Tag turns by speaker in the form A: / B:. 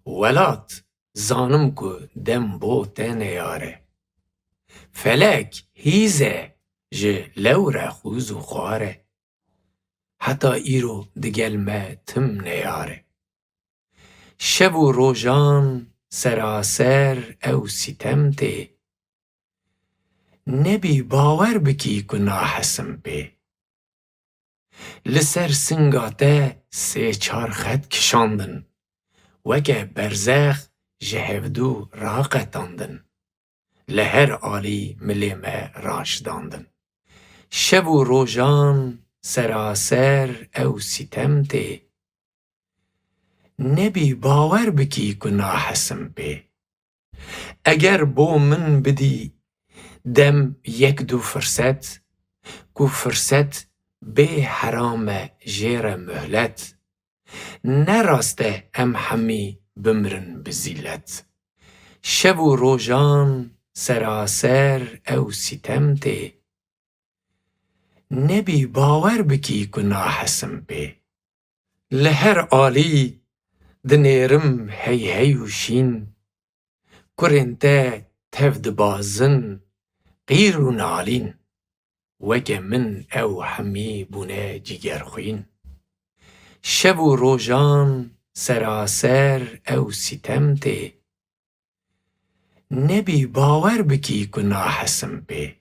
A: Welat zanim ku dem bo te neyare. Felek hîze ji lewre xûz û xware. Heta îro digel me tim neyare. Şev û rojan seraser ew sîtem tê. Nebî bawer bikî ku nahesim pê. Li ser singa te sê çar xet kişandin. Weke berzex ji hevdû raqetandin. Li her alî milê me raşdandin. Şev û rojan seraser ew sîtem tê. Nebî bawer bikî ku nahesim pê. Eger bo min bidî dem yek dû firset, ku firset bê herame jêre muhlet, ne rast e em hemî bimirin bi zîlet. Şev û rojan seraser ew sîtem tê. Nebî bawer bikî ku nahesim pê. Li her alî dinêrim hey hey û şîn. Kurên te tev dibazin qîr û nalîn. Weke min ew hemî bûne cîgerxwîn. Şev û rojan seraser ew sîtem tê. Nebî bawer bikî ku nahesim pê.